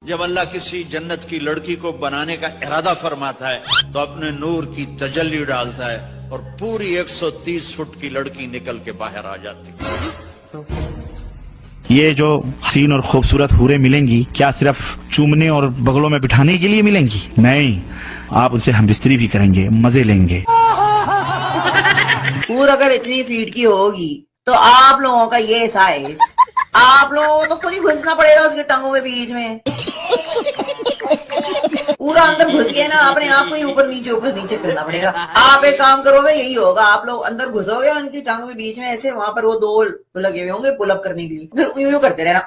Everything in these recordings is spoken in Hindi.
जब अल्लाह किसी जन्नत की लड़की को बनाने का इरादा फरमाता है तो अपने नूर की तजल्ली डालता है और पूरी 130 फुट की लड़की निकल के बाहर आ जाती है। ये जो हसीन और खूबसूरत हूरें मिलेंगी क्या सिर्फ चूमने और बगलों में बिठाने के लिए मिलेंगी? नहीं, आप उनसे हम बिस्तरी भी करेंगे, मजे लेंगे। पूरा अगर इतनी फीट की होगी तो आप लोगों का ये साइज, आप लोगों को तो खुद ही घुसना पड़ेगा उसके टंगों के बीच में। पूरा अंदर घुस के ना अपने आप को ही ऊपर नीचे करना पड़ेगा। आप एक काम करोगे, यही होगा, आप लोग अंदर घुसोगे उनकी टांगों के बीच में, ऐसे वहां पर वो दो लगे हुए होंगे पुल अप करने के लिए, फिर यूं करते रहना।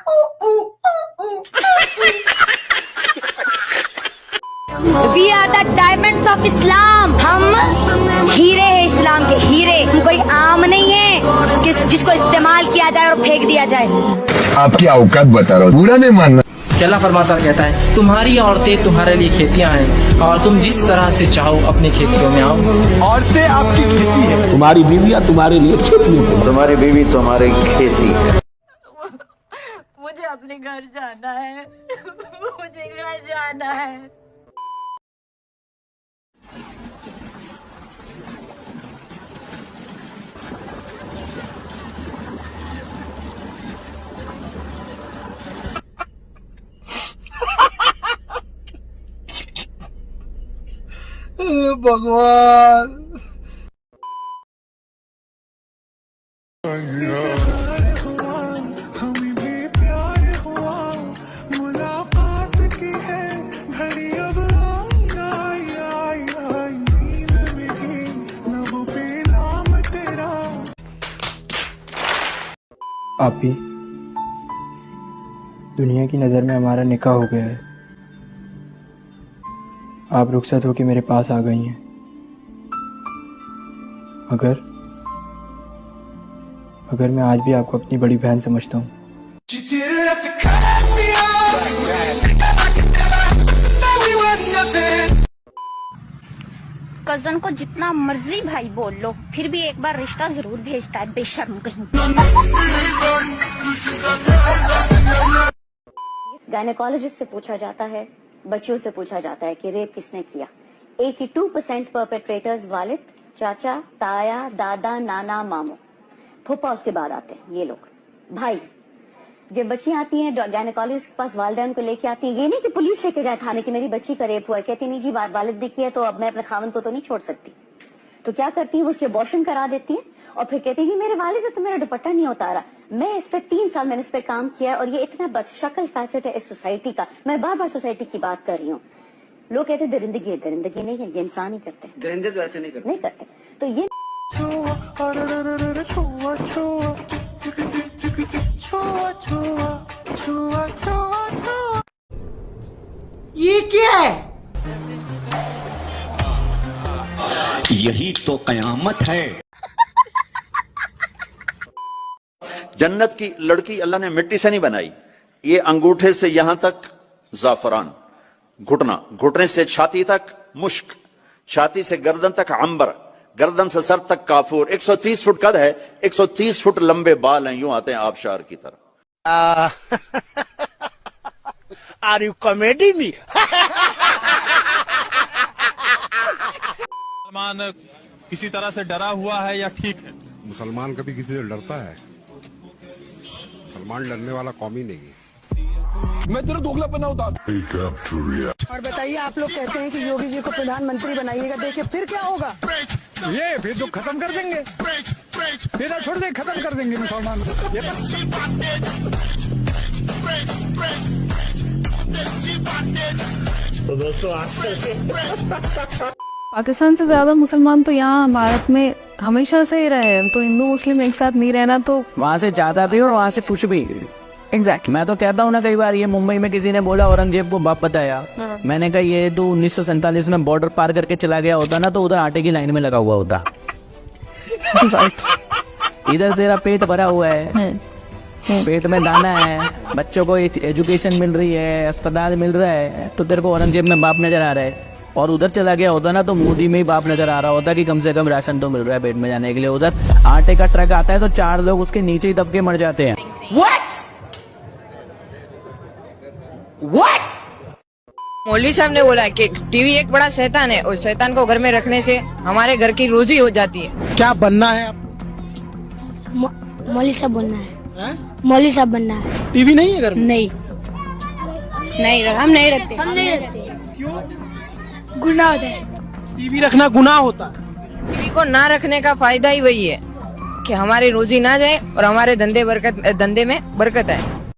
We are the diamonds of Islam. हम हीरे हैं, इस्लाम के हीरे। हम कोई आम नहीं है जिसको इस्तेमाल किया जाए और फेंक दिया जाए। आपकी औकात बता रहा हूँ, बुरा नहीं मानना। अल्लाह फरमाता कहता है, तुम्हारी औरतें तुम्हारे लिए खेतियां हैं और तुम जिस तरह से चाहो अपनी खेतियों में आओ। औरतें आपकी खेती है, तुम्हारी बीवियां तुम्हारे लिए खेती है, तुम्हारी बीवी तुम्हारी खेती है। मुझे अपने घर जाना है। मुझे घर जाना है। भगवान। आप भी दुनिया की नज़र में हमारा निकाह हो गया है। आप रुखसत होकर मेरे पास आ गई हैं। अगर मैं आज भी आपको अपनी बड़ी बहन समझता हूँ। कजन को जितना मर्जी भाई बोल लो, फिर भी एक बार रिश्ता जरूर भेजता है, बेशर्म कहीं। गायनेकोलॉजिस्ट से पूछा जाता है, बच्चियों से पूछा जाता है कि रेप किसने किया। 82% परपेट्रेटर्स वालिद, चाचा, ताया, दादा, नाना, मामू, फूफा उसके बाद आते हैं ये लोग। भाई जब बच्चियां आती हैं गायनेकोलॉजिस्ट के पास, वालिदैन को लेके आती है, ये नहीं कि पुलिस लेके जाए थाने की मेरी बच्ची का रेप हुआ है, कहती नहीं जी वालिद ने किया तो अब मैं अपने खावन को तो नहीं छोड़ सकती। तो क्या करती है, वो उसके अबॉर्शन करा देती है और फिर कहती है मेरे वालिद ने तो मेरा दुपट्टा नहीं उतारा। मैं इस पे 3 साल मैंने इस पे काम किया और ये इतना बदशक्ल फैसेट है इस सोसाइटी का। मैं बार बार सोसाइटी की बात कर रही हूँ। लोग कहते हैं दरिंदगी है, दरिंदगी नहीं है, ये इंसान ही करते हैं। दरिंदे तो ऐसे नहीं करते। तो ये क्या है? यही तो कयामत है। जन्नत की लड़की अल्लाह ने मिट्टी से नहीं बनाई। ये अंगूठे से यहां तक जाफरान, घुटने से छाती तक मुश्क, छाती से गर्दन तक अंबर, गर्दन से सर तक काफूर। 130 फुट कद है, 130 फुट लंबे बाल हैं, यूं आते हैं आबशार की तरह। Are you comedy me? मुसलमान किसी तरह से डरा हुआ है या ठीक है? मुसलमान कभी किसी से डरता है? मुसलमान डरने वाला कौम ही नहीं है। मैं तेरा दोगला बना उतार। और बताइए, आप लोग कहते हैं कि योगी जी को प्रधानमंत्री बनाइएगा, देखिए फिर क्या होगा? ये फिर तो खत्म कर देंगे, फिर छोड़ दे, खत्म कर देंगे मुसलमान। तो दोस्तों पाकिस्तान से ज्यादा मुसलमान तो यहाँ भारत में हमेशा से ही रहे हैं, तो हिंदू मुस्लिम एक साथ नहीं रहना तो वहाँ से ज्यादा भी और वहाँ से कुछ भी। एग्जैक्टली। मैं तो कहता हूँ ना, कई बार ये मुंबई में किसी ने बोला औरंगजेब को बाप बताया, मैंने कहा ये तो 1947 में बॉर्डर पार करके चला गया होता ना तो उधर आटे की लाइन में लगा हुआ होता। इधर तेरा पेट भरा हुआ है, पेट में दाना है, बच्चों को एजुकेशन मिल रही है, अस्पताल मिल रहा है, तो तेरे को औरंगजेब में बाप नजर आ रहा है। और उधर चला गया होता ना तो मोदी में ही बाप नजर आ रहा होता कि कम से कम राशन तो मिल रहा है पेट में जाने के लिए। उधर आटे का ट्रक आता है तो 4 लोग उसके नीचे ही दब के मर जाते हैं। What? मौलवी साहब ने बोला कि टीवी एक बड़ा शैतान है और शैतान को घर में रखने से हमारे घर की रोजी हो जाती है। क्या बनना है आपको? मौलवी साहब बनना है, मौलवी साहब बनना है। टीवी नहीं है घर में? नहीं, हम नहीं रखते। क्यों? गुनाह होता है। टीवी रखना गुनाह होता है? टीवी को ना रखने का फायदा ही वही है कि हमारी रोजी ना जाए और हमारे धंधे में बरकत है।